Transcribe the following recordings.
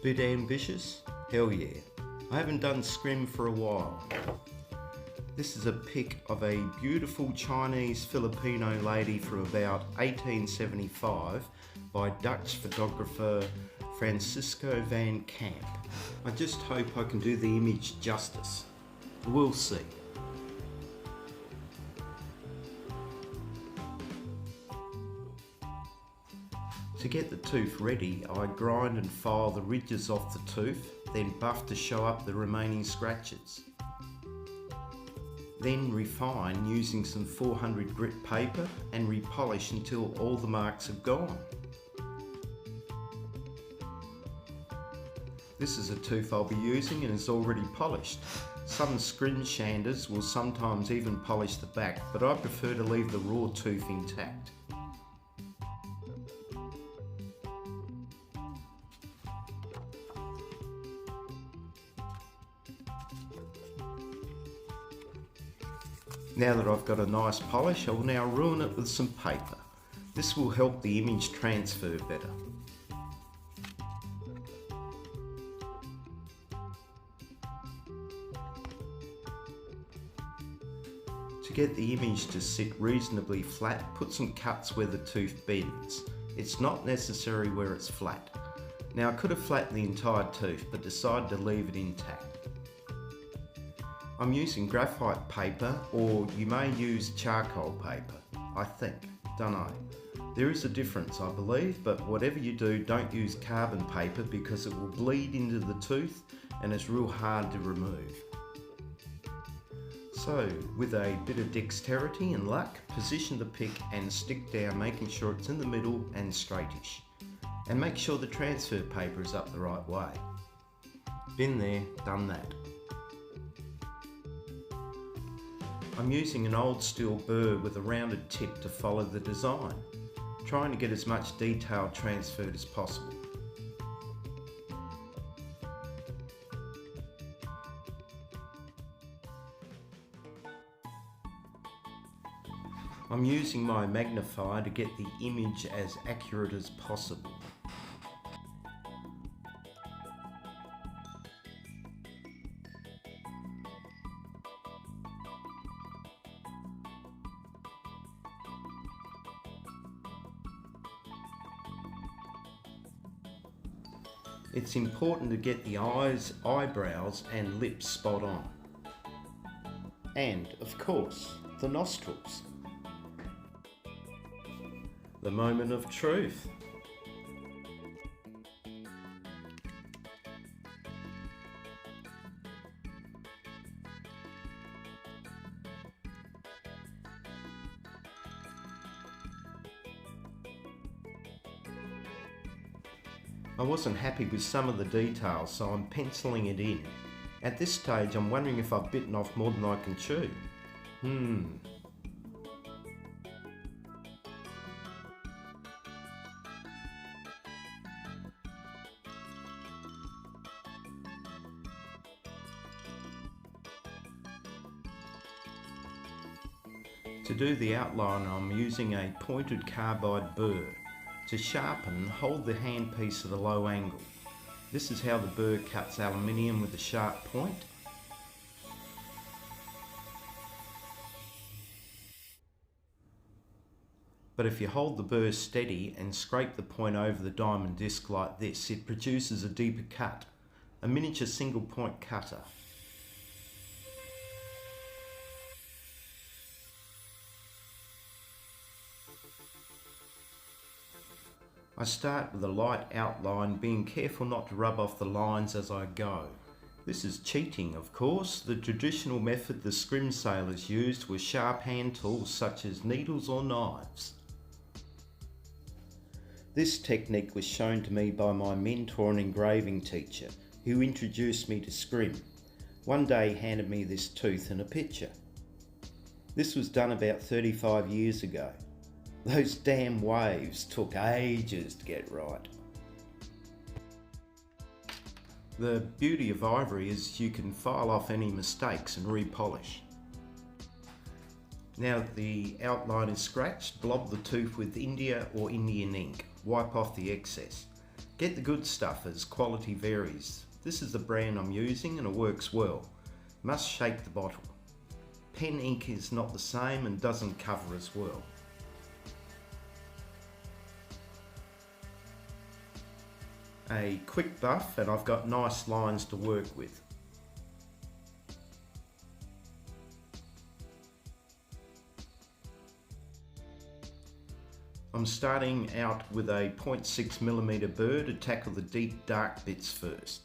Bit ambitious? Hell yeah. I haven't done scrim for a while. This is a pic of a beautiful Chinese Filipino lady from about 1875 by Dutch photographer Francisco van Camp. I just hope I can do the image justice. We'll see. To get the tooth ready, I grind and file the ridges off the tooth, then buff to show up the remaining scratches. Then refine using some 400 grit paper and repolish until all the marks have gone. This is a tooth I'll be using and is already polished. Some scrimshaws will sometimes even polish the back, but I prefer to leave the raw tooth intact. Now that I've got a nice polish, I'll now ruin it with some paper. This will help the image transfer better. To get the image to sit reasonably flat, put some cuts where the tooth bends. It's not necessary where it's flat. Now I could have flattened the entire tooth, but decided to leave it intact. I'm using graphite paper, or you may use charcoal paper, I think, don't know. There is a difference, I believe, but whatever you do, don't use carbon paper because it will bleed into the tooth and it's real hard to remove. So, with a bit of dexterity and luck, position the pick and stick down, making sure it's in the middle and straightish. And make sure the transfer paper is up the right way. Been there, done that. I'm using an old steel burr with a rounded tip to follow the design, trying to get as much detail transferred as possible. I'm using my magnifier to get the image as accurate as possible. It's important to get the eyes, eyebrows and lips spot on. And, of course, the nostrils. The moment of truth. I wasn't happy with some of the details, so I'm penciling it in. At this stage, I'm wondering if I've bitten off more than I can chew. To do the outline, I'm using a pointed carbide burr. To sharpen, hold the handpiece at a low angle. This is how the burr cuts aluminium with a sharp point. But if you hold the burr steady and scrape the point over the diamond disc like this, it produces a deeper cut, a miniature single point cutter. I start with a light outline, being careful not to rub off the lines as I go. This is cheating, of course. The traditional method the scrim sailors used was sharp hand tools such as needles or knives. This technique was shown to me by my mentor and engraving teacher, who introduced me to scrim. One day he handed me this tooth and a picture. This was done about 35 years ago. Those damn waves took ages to get right. The beauty of ivory is you can file off any mistakes and repolish. Now that the outline is scratched, blob the tooth with India or Indian ink. Wipe off the excess. Get the good stuff as quality varies. This is the brand I'm using and it works well. Must shake the bottle. Pen ink is not the same and doesn't cover as well. A quick buff and I've got nice lines to work with. I'm starting out with a 0.6mm burr to tackle the deep dark bits first.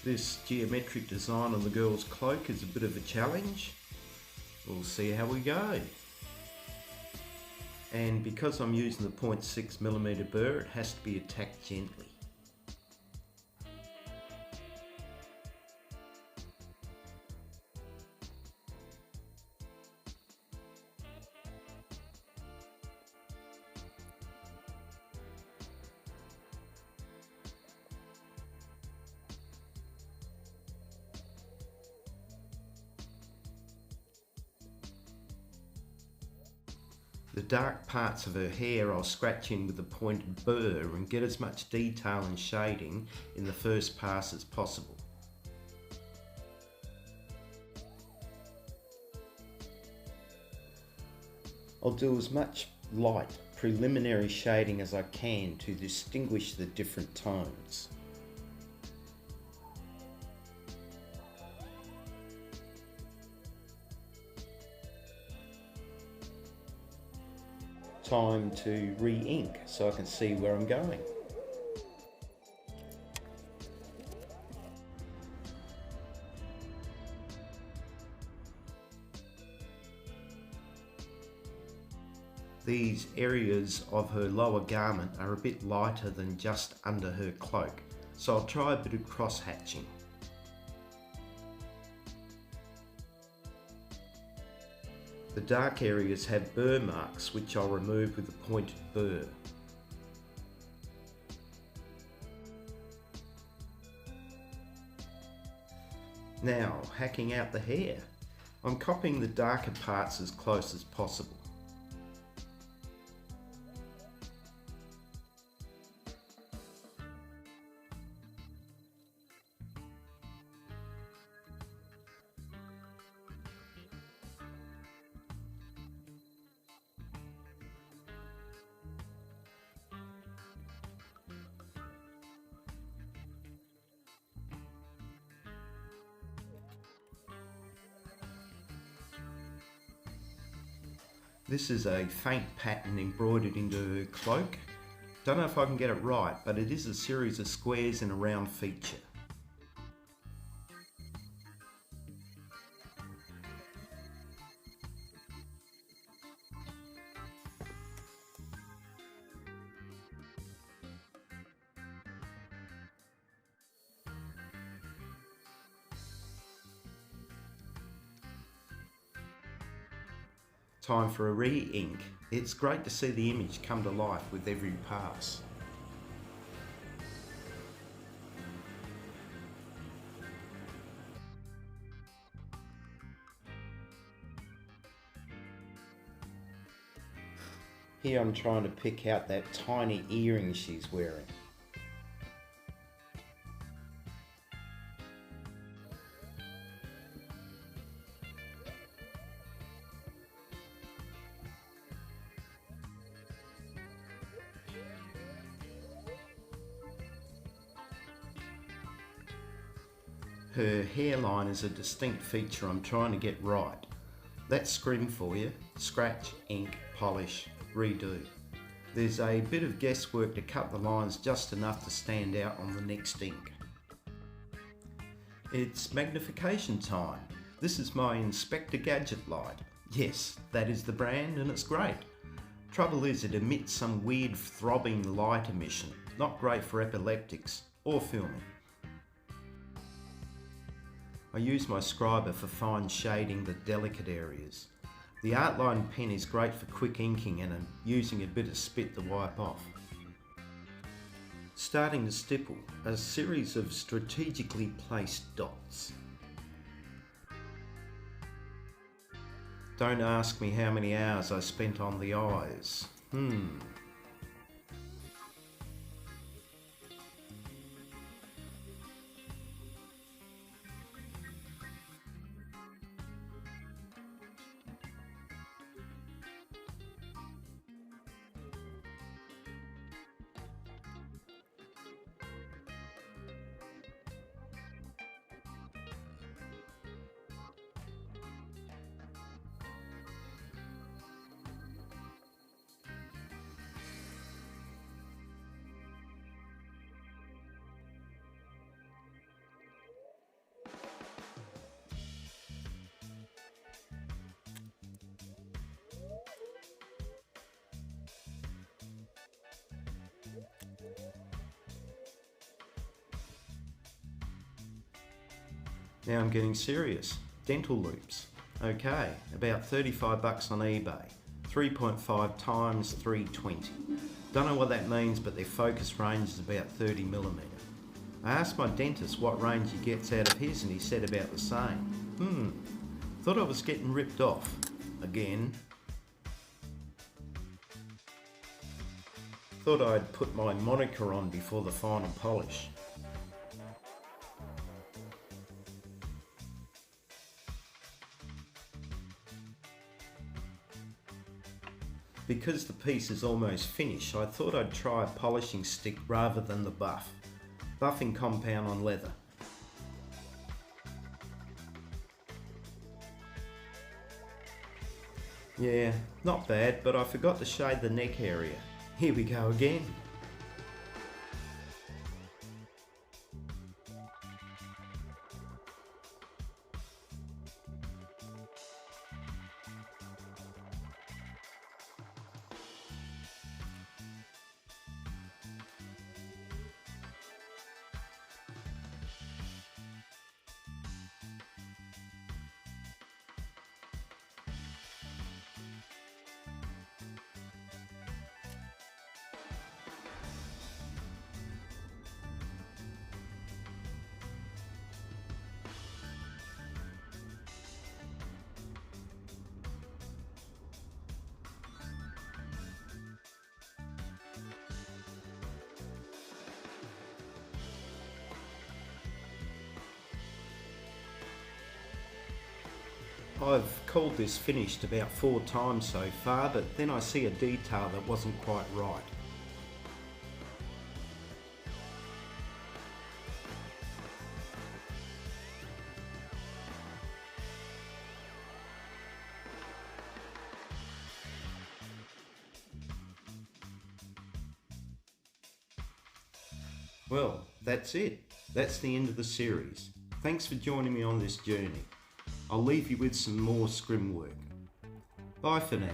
This geometric design on the girl's cloak is a bit of a challenge. We'll see how we go. And because I'm using the 0.6mm burr, it has to be attacked gently. The dark parts of her hair I'll scratch in with the pointed burr and get as much detail and shading in the first pass as possible. I'll do as much light preliminary shading as I can to distinguish the different tones. Time to re-ink so I can see where I'm going. These areas of her lower garment are a bit lighter than just under her cloak, so I'll try a bit of cross-hatching. The dark areas have burr marks which I'll remove with the pointed burr. Now, hacking out the hair. I'm copying the darker parts as close as possible. This is a faint pattern embroidered into her cloak. Don't know if I can get it right, but it is a series of squares in a round feature. Time for a re-ink. It's great to see the image come to life with every pass. Here I'm trying to pick out that tiny earring she's wearing. Her hairline is a distinct feature I'm trying to get right. That's scrim for you. Scratch, ink, polish, redo. There's a bit of guesswork to cut the lines just enough to stand out on the next ink. It's magnification time. This is my Inspector Gadget light. Yes, that is the brand and it's great. Trouble is, it emits some weird throbbing light emission, not great for epileptics or filming. I use my scriber for fine shading the delicate areas. The Artline pen is great for quick inking and I'm using a bit of spit to wipe off. Starting to stipple, a series of strategically placed dots. Don't ask me how many hours I spent on the eyes. Now I'm getting serious. Dental loops. Okay, about 35 bucks on eBay. 3.5 times 320. Don't know what that means, but their focus range is about 30mm. I asked my dentist what range he gets out of his and he said about the same. Thought I was getting ripped off. Again. Thought I'd put my moniker on before the final polish. Because the piece is almost finished, I thought I'd try a polishing stick rather than the buff. Buffing compound on leather. Yeah, not bad, but I forgot to shade the neck area. Here we go again. I've called this finished about 4 times so far, but then I see a detail that wasn't quite right. Well, that's it. That's the end of the series. Thanks for joining me on this journey. I'll leave you with some more scrim work. Bye for now.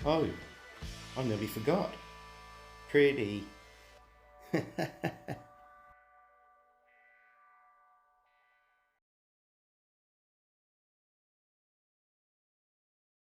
Oh, I nearly forgot. Pretty.